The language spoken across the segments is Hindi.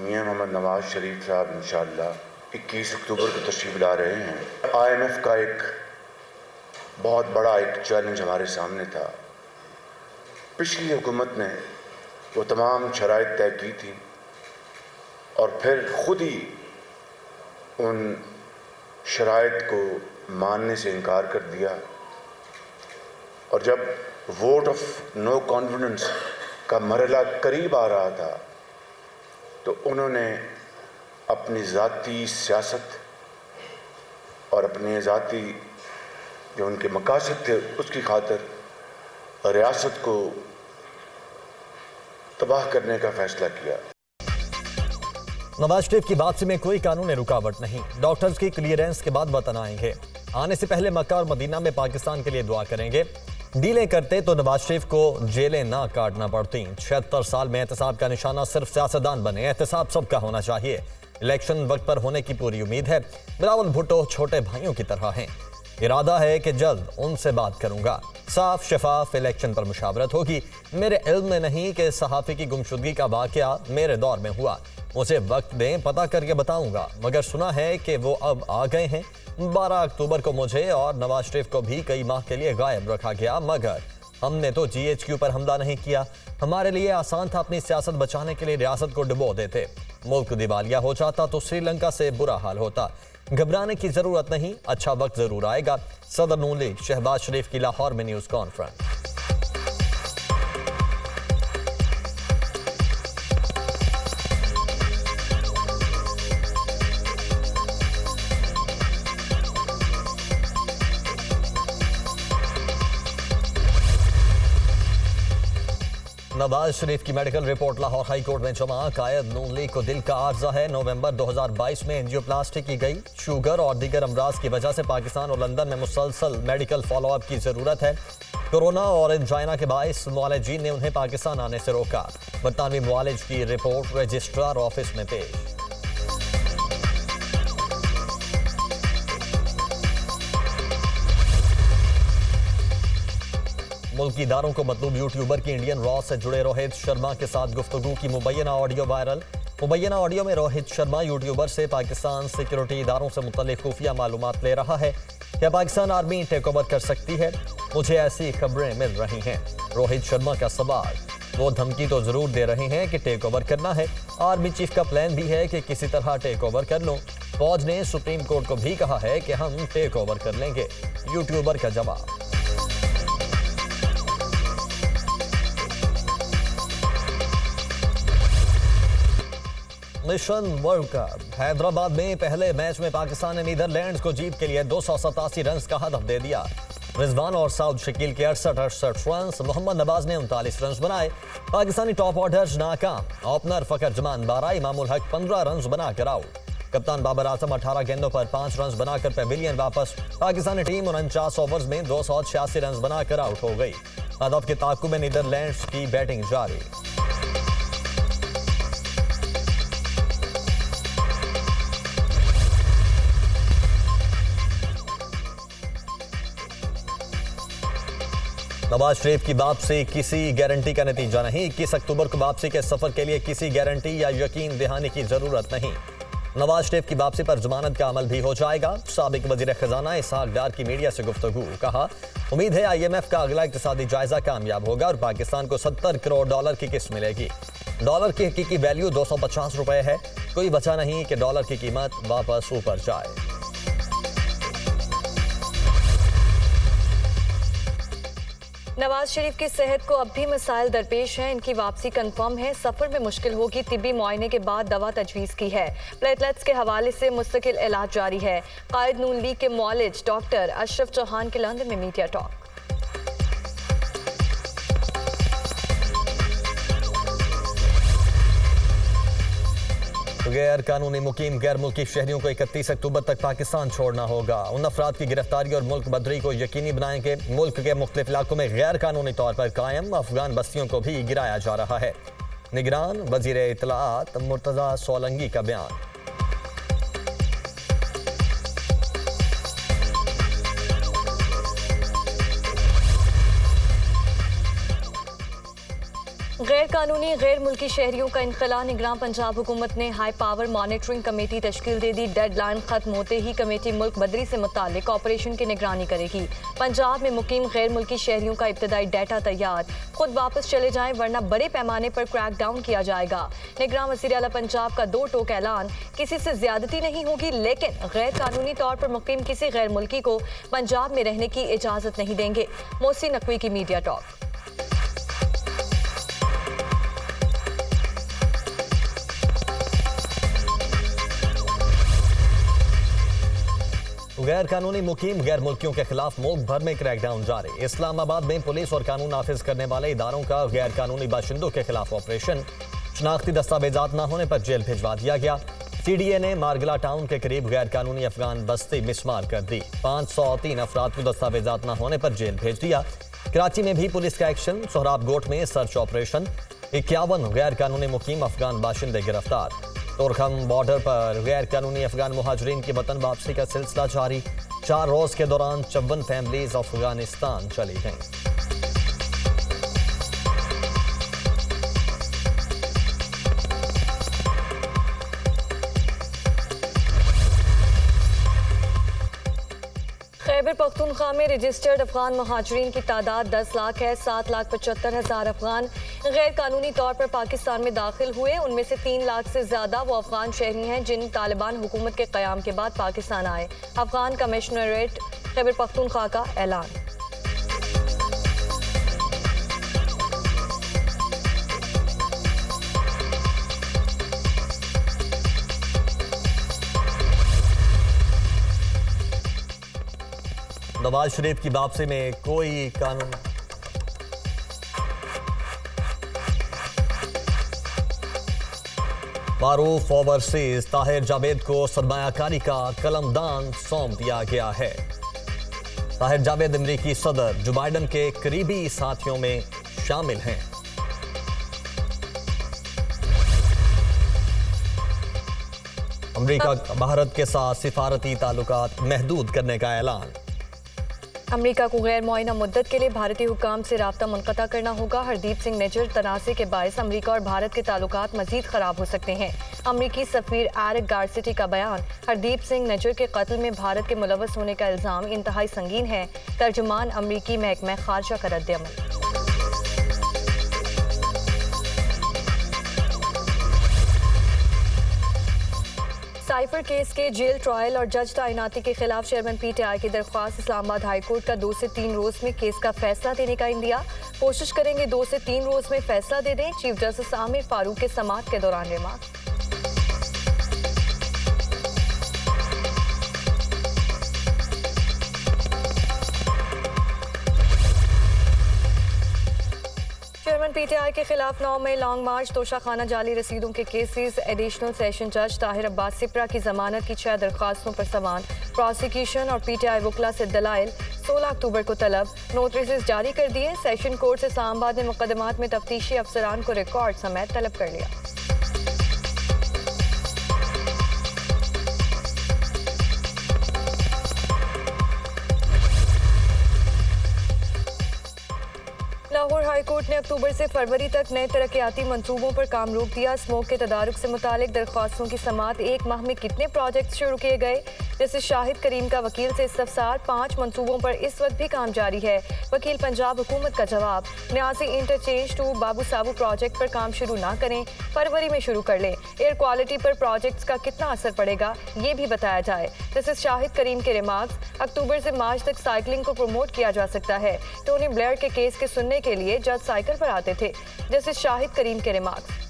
मियां मोहम्मद नवाज शरीफ साहब इंशाअल्लाह 21 अक्टूबर को तशरीफ़ ला रहे हैं। IMF का एक बहुत बड़ा एक चैलेंज हमारे सामने था। पिछली हुकूमत ने वो तमाम शराइत तय की थी और फिर ख़ुद ही उन शराइत को मानने से इनकार कर दिया, और जब वोट ऑफ नो कॉन्फिडेंस का मरहला करीब आ रहा था तो उन्होंने अपनी ज़ाती सियासत और अपने ज़ाती जो उनके मकासद थे उसकी खातिर रियासत को तबाह करने का फैसला किया। नवाज शरीफ की वापसी में कोई कानूनी रुकावट नहीं, डॉक्टर्स की क्लियरेंस के बाद वतन आएंगे। आने से पहले मक्का और मदीना में पाकिस्तान के लिए दुआ करेंगे। डीलें करते तो नवाज शरीफ को जेलें ना काटना पड़ती। 76 साल में एहतसाब का निशाना सिर्फ सियासतदान बने, एहतसाब सबका होना चाहिए। इलेक्शन वक्त पर होने की पूरी उम्मीद है। बिलावल भुट्टो छोटे भाइयों की तरह हैं। इरादा है कि जल्द उनसे बात करूंगा। साफ शफाफ इलेक्शन पर मुशावरत होगी। मेरे इल्म में नहीं कि सहाफ़ी की गुमशुदगी का वाकया मेरे दौर में हुआ। मुझे वक्त दें, पता करके बताऊंगा, मगर सुना है कि वो अब आ गए हैं। 12 अक्टूबर को मुझे और नवाज शरीफ को भी कई माह के लिए गायब रखा गया, मगर हमने तो GHQ पर हमला नहीं किया। हमारे लिए आसान था अपनी सियासत बचाने के लिए रियासत को डुबो देते। मुल्क दिवालिया हो जाता तो श्रीलंका से बुरा हाल होता। घबराने की जरूरत नहीं, अच्छा वक्त जरूर आएगा। सदर नून लीग शहबाज शरीफ की लाहौर में न्यूज कॉन्फ्रेंस। नवाज शरीफ की medical report Lahore high court में जमा। कायद नून लीग को दिल का आर्जा है। नवंबर 2022 में एंजियोप्लास्टी की गई। शुगर और दीगर अमराज की वजह से पाकिस्तान और लंदन में मुसलसल मेडिकल फॉलोअप की जरूरत है। कोरोना और एंजाइना के बायस मुआलिजीन ने उन्हें पाकिस्तान आने से रोका। बरतानवी मुआलिज की रिपोर्ट रजिस्ट्रार ऑफिस में पेश। मुल्की इदारों को मतलूब यूट्यूबर की इंडियन रॉ से जुड़े रोहित शर्मा के साथ गुफ्तगू की मुबैना ऑडियो वायरल। मुबैना ऑडियो में रोहित शर्मा यूट्यूबर से पाकिस्तान सिक्योरिटी इदारों से मुतल्लिक खुफिया मालूमात ले रहा है। क्या पाकिस्तान आर्मी टेक ओवर कर सकती है? मुझे ऐसी खबरें मिल रही हैं। रोहित शर्मा का सवाल, वो धमकी तो जरूर दे रहे हैं कि टेक ओवर करना है। आर्मी चीफ का प्लान भी है कि किसी तरह टेक ओवर कर लो। फौज ने सुप्रीम कोर्ट को भी कहा है कि हम टेक ओवर कर लेंगे। यूट्यूबर का जवाब, मिशन वर्ल्ड कप। हैदराबाद में पहले मैच में पाकिस्तान ने नीदरलैंड्स को जीत के लिए 287 रन का हदफ दे दिया। रिजवान और साउद शकील के 68 रन, मोहम्मद नवाज ने 39 रन बनाए। पाकिस्तानी टॉप ऑर्डर नाकाम। ओपनर फकर जमान 12, इमामुल हक 15 रन बनाकर आउट। कप्तान बाबर आजम 18 गेंदों पर 5 रन बनाकर पेविलियन वापस। पाकिस्तानी टीम 49 ओवर्स में 286 रन बनाकर आउट हो गई। हदफ के ताक़ुब में नीदरलैंड्स की बैटिंग जारी। नवाज शरीफ की वापसी किसी गारंटी का नतीजा नहीं। 21 अक्टूबर को वापसी के सफर के लिए किसी गारंटी या यकीन दहानी की जरूरत नहीं। नवाज शरीफ की वापसी पर जमानत का अमल भी हो जाएगा। साबिक वजीर खजाना इसहाक डार की मीडिया से गुफ्तगू, कहा उम्मीद है IMF का अगला इक़्तिसादी जायजा कामयाब होगा और पाकिस्तान को $70 करोड़ की किस्त मिलेगी। डॉलर की हकीकी वैल्यू 250 रुपए है। कोई वजह नहीं कि डॉलर की कीमत वापस ऊपर जाए। नवाज शरीफ की सेहत को अब भी मसाइल दरपेश हैं। इनकी वापसी कंफर्म है। सफर में मुश्किल होगी। तिब्बी मुआयने के बाद दवा तजवीज़ की है। प्लेटलेट्स के हवाले से मुस्तकिल इलाज जारी है। कायद नून लीग के मुआलिज डॉक्टर अशरफ चौहान के लंदन में मीडिया टॉक। गैर कानूनी मुकीम गैर मुल्की शहरियों को 31 अक्टूबर तक पाकिस्तान छोड़ना होगा। उन अफराद की गिरफ्तारी और मुल्क बदरी को यकीनी बनाएंगे। मुल्क के मुख्तलिफ इलाकों में गैर कानूनी तौर पर कायम अफगान बस्तियों को भी गिराया जा रहा है। निगरान वजीर इत्तलाआत मुर्तजा सोलंगी का बयान। गैर कानूनी गैर मुल्की शहरियों का इनखला। निगरान पंजाब हुकूमत ने हाई पावर मॉनिटरिंग कमेटी तश्कील दे दी। डेडलाइन खत्म होते ही कमेटी मुल्क बदरी से मुतालिक ऑपरेशन की निगरानी करेगी। पंजाब में मुकीम गैर मुल्की शहरियों का इब्तदाई डाटा तैयार, खुद वापस चले जाएं वरना बड़े पैमाने पर क्रैक डाउन किया जाएगा। निगरान वज़ीर आला पंजाब का 2 टोक ऐलान, किसी से ज्यादती नहीं होगी लेकिन गैर कानूनी तौर पर मुकीम किसी गैर मुल्की को पंजाब में रहने की इजाजत नहीं देंगे। मोहसिन नकवी की मीडिया टॉक। गैर कानूनी मुकीम गैर मुल्कियों के खिलाफ मुल्क भर में क्रैकडाउन जारी। इस्लामाबाद में पुलिस और कानून नाफिज करने वाले इदारों का गैर कानूनी बाशिंदों के खिलाफ ऑपरेशन। शनाख्ती दस्तावेजात न होने पर जेल भिजवा दिया गया। CDA ने मारगला टाउन के करीब गैर कानूनी अफगान बस्ती मिसमार कर दी। 503 अफराद को दस्तावेजात न होने पर जेल भेज दिया। कराची में भी पुलिस का एक्शन। सोहराब गोट में सर्च ऑपरेशन। 51 गैर कानूनी मुकीम अफगान बाशिंदे गिरफ्तार। तोरखम बॉर्डर पर गैर कानूनी अफगान मुहाजिरीन की वतन वापसी का सिलसिला जारी। 4 रोज के दौरान 54 फैमिलीज अफगानिस्तान चली गईं। खैबर पख्तूनख्वा में रजिस्टर्ड अफगान मुहाजिरीन की तादाद 10 लाख है। 7,75,000 अफगान गैर कानूनी तौर पर पाकिस्तान में दाखिल हुए। उनमें से 3 लाख से ज्यादा वो अफगान शहरी हैं जिन तालिबान हुकूमत के क़याम के बाद पाकिस्तान आए। अफगान कमिश्नरेट खैबर पख्तूनख्वा का ऐलान। नवाज शरीफ की वापसी में कोई कानून मारूफ ओवरसीज ताहिर जावेद को सरमायाकारी का कलमदान सौंप दिया गया है। ताहिर जावेद अमेरिकी सदर जो बाइडन के करीबी साथियों में शामिल हैं। अमेरिका भारत के साथ सिफारती ताल्लुकात महदूद करने का ऐलान। अमेरिका को गैर मुआयना मुद्दत के लिए भारतीय हुक्काम से राब्ता मुनक़ता करना होगा। हरदीप सिंह निज्जर तनाज़े के बायस अमेरिका और भारत के ताल्लुकात मजीद खराब हो सकते हैं। अमेरिकी सफीर एरिक गारसिटी का बयान। हरदीप सिंह निज्जर के कत्ल में भारत के मुलव्वस होने का इल्ज़ाम इंतहाई संगीन है। तर्जुमान अमेरिकी महकमा खारजा का रद्द-ए-अमल। साइफर केस के जेल ट्रायल और जज तैनाती के खिलाफ चेयरमैन PTI की दरख्वास्त। इस्लामाबाद हाई कोर्ट का 2 से 3 रोज में केस का फैसला देने का इंदिया। कोशिश करेंगे 2 से 3 रोज में फैसला दे दें। चीफ जस्टिस आमिर फारूक के समाअत के दौरान रिमार्क। चेयरमैन PTI के खिलाफ 9 मई लॉन्ग मार्च, तोशाखाना जाली रसीदों के केसेस। एडिशनल सेशन जज ताहिर अब्बास सिप्रा की जमानत की 6 दरख्वास्तों पर सवाल। प्रोसिक्यूशन और PTI वकला से दलाइल। 16 अक्टूबर को तलब। नोटिस जारी कर दिए। सेशन कोर्ट से इस्लामाबाद में मुकदमात में तफ्तीशी अफसरान को रिकॉर्ड समेत तलब कर लिया। लाहौर हाई कोर्ट ने अक्टूबर से फरवरी तक नए तरक्याती मंसूबों पर काम रोक दिया। स्मोक के तदारुक से मुतालिक दरख्वास्तों की समाअत। 1 माह में कितने प्रोजेक्ट शुरू किए गए। जैसे शाहिद करीम का वकील से इस्तफसार। 5 मंसूबों पर इस वक्त भी काम जारी है। वकील पंजाब हुकूमत का जवाब। न्यासी इंटरचेंज टू बाबू साबू प्रोजेक्ट पर काम शुरू ना करें, फरवरी में शुरू कर लें। एयर क्वालिटी पर प्रोजेक्ट्स का कितना असर पड़ेगा ये भी बताया जाए। जैसे शाहिद करीम के रिमार्क्स। अक्टूबर से मार्च तक साइकिलिंग को प्रमोट किया जा सकता है। टोनी ब्लेयर के केस के सुनने के लिए जज साइकिल पर आते थे। जैसे शाहिद करीम के रिमार्क्स।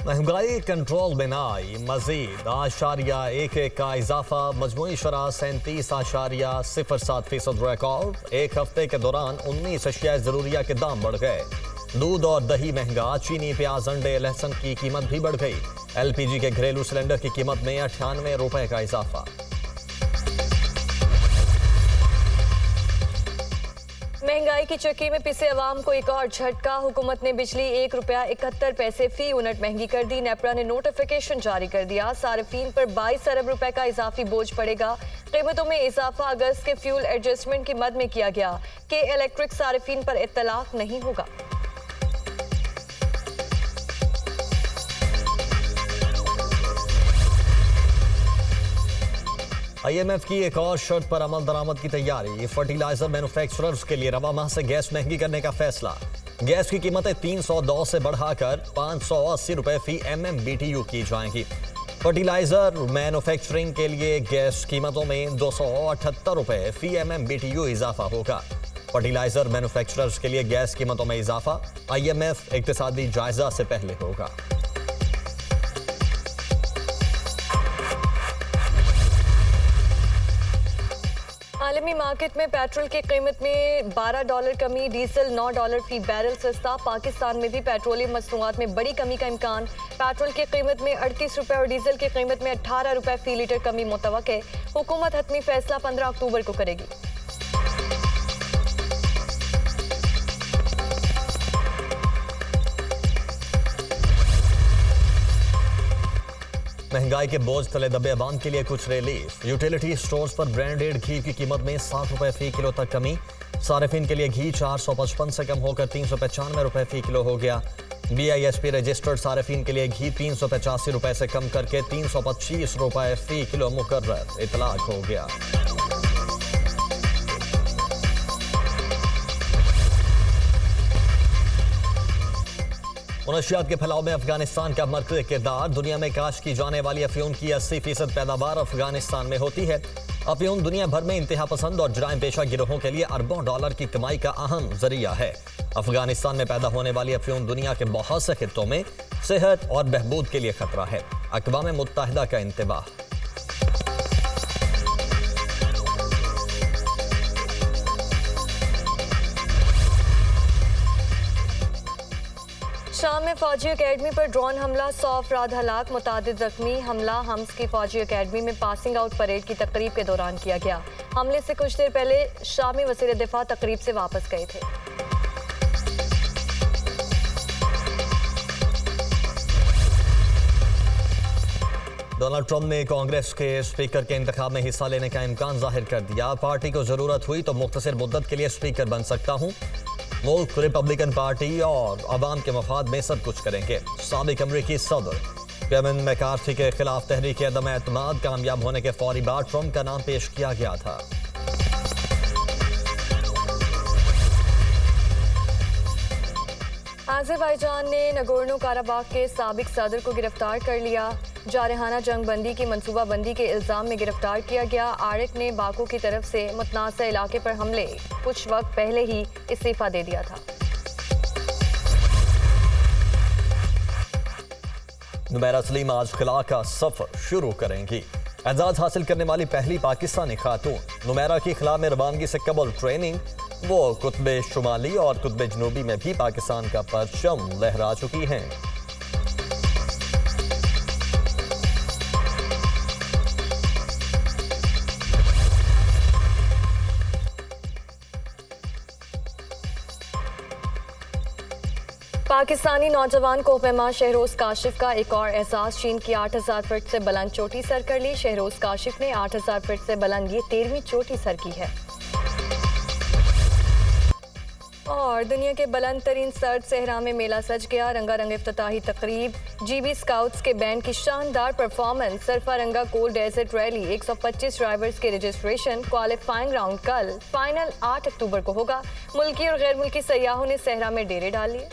महंगाई कंट्रोल में न आई। मजीद 8.11 का इजाफा। मजमूई शरह 37.07% रिकॉर्ड। एक हफ्ते के दौरान 19 अशिया जरूरिया के दाम बढ़ गए। दूध और दही महंगा। चीनी, प्याज, अंडे, लहसुन की कीमत भी बढ़ गई। LPG के घरेलू सिलेंडर की कीमत में 98 रुपए का इजाफा। महंगाई की चक्की में पिसे अवाम को एक और झटका। हुकूमत ने बिजली ₹1.71 फी यूनिट महंगी कर दी। नेपरा ने नोटिफिकेशन जारी कर दिया। सार्फिन पर 22 अरब रुपए का इजाफी बोझ पड़ेगा। कीमतों में इजाफा अगस्त के फ्यूल एडजस्टमेंट की मद में किया गया। के इलेक्ट्रिक सार्फिन पर इत्तलाक नहीं होगा। IMF की एक और शर्त पर अमल दरामद की तैयारी। फर्टिलाइजर मैन्युफैक्चरर्स के लिए रवा माह से गैस महंगी करने का फैसला। गैस की कीमतें 302 से बढ़ाकर 580 रुपए फी MMBTU की जाएंगी। फर्टिलाइजर मैन्युफैक्चरिंग के लिए गैस कीमतों में 278 रुपए फी MMBTU इजाफा होगा। फर्टिलाइजर मैन्युफैक्चरर्स के लिए गैस कीमतों में इजाफा IMF इक्तिसादी जायजा से पहले होगा। आलमी मार्केट में पेट्रोल की कीमत में $12 कमी, डीजल $9 फी बैरल सस्ता। पाकिस्तान में भी पेट्रोलियम मसनूआत में बड़ी कमी का इम्कान। पेट्रोल की कीमत में 38 रुपए और डीजल की कीमत में 18 रुपए फी लीटर कमी मुतवक्के। हुकूमत हतमी फैसला 15 अक्टूबर को करेगी। महंगाई के बोझ तले दबे अवाम के लिए कुछ रिलीफ। यूटिलिटी स्टोर्स पर ब्रांडेड घी की कीमत में 60 रुपए फी किलो तक कमी। सार्फिन के लिए घी 455 से कम होकर 395 रुपए फी किलो हो गया। BISP रजिस्टर्ड सार्फिन के लिए घी 385 रुपए से कम करके 325 रुपए फी किलो मुकर्रर इतलाक हो गया। मनशियात के फैलाव में अफगानिस्तान का मरकज़ी किरदार। दुनिया में काश्त की जाने वाली अफीम की 80% पैदावार अफगानिस्तान में होती है। अफीम दुनिया भर में इंतहा पसंद और जराइम पेशा गिरोहों के लिए अरबों डॉलर की कमाई का अहम जरिया है। अफगानिस्तान में पैदा होने वाली अफीम दुनिया के बहुत से खित्तों में सेहत और बहबूद के लिए खतरा है। अक़वाम मुत्तहिदा का इंतबाह। शाम में फौजी अकेडमी पर ड्रोन हमला, 100 अफराद हलाक, मुतादिद जख्मी। हमला हम्स की फौजी अकेडमी में पासिंग आउट परेड की तकरीब के दौरान किया गया। हमले से कुछ देर पहले शामी वज़ीर दिफा तकरीब से वापस गए थे। डोनाल्ड ट्रंप ने कांग्रेस के स्पीकर के इंतखाब में हिस्सा लेने का इम्कान जाहिर कर दिया। पार्टी को जरूरत हुई तो मुख्तसर मुद्दत के लिए स्पीकर बन सकता हूँ। मुल्क रिपब्लिकन पार्टी और अवाम के मफाद में सब कुछ करेंगे। साबिक अमरीकी सदर केविन मैकार्थी के खिलाफ तहरीक अदम एतमाद कामयाब होने के फौरी बाद ट्रंप का नाम पेश किया गया था। अज़रबैजान ने नगोर्नो काराबाग के साबिक सदर को गिरफ्तार कर लिया। जारहाना जंग बंदी की मनसूबाबंदी के इल्जाम में गिरफ्तार किया गया। आरिक ने बाकू की तरफ से मुतनाज़ा इलाके पर हमले कुछ वक्त पहले ही इस्तीफा दे दिया था। नुमैरा सलीम आज खिला का सफर शुरू करेंगी। एजाज हासिल करने वाली पहली पाकिस्तानी खातून। नुमैरा की खिला में रवानगी से कबल ट्रेनिंग। वो कुतुब शुमाली और कुतुब जनूबी में भी पाकिस्तान का परचम लहरा चुकी हैं। पाकिस्तानी नौजवान कोहपेमा शहरोज काशिफ का एक और एहसास। चीन की 8000 फीट से बुलंद चोटी सर कर ली। शहरोज काशिफ ने 8000 फीट से बुलंद ये 13वीं चोटी सर की है। और दुनिया के बुलंद तरीन सर्द सहरा में मेला सज गया। रंगारंग इफ्तिताही तकरीब, GB स्काउट्स के बैंड की शानदार परफॉर्मेंस, सरफारंगा कोल डेजर्ट रैली, 125 ड्राइवर्स के रजिस्ट्रेशन, क्वालिफाइंग राउंड कल, फाइनल 8 अक्टूबर को होगा। मुल्की और गैर मुल्की सयाहों ने सहरा में डेरे डाल लिए।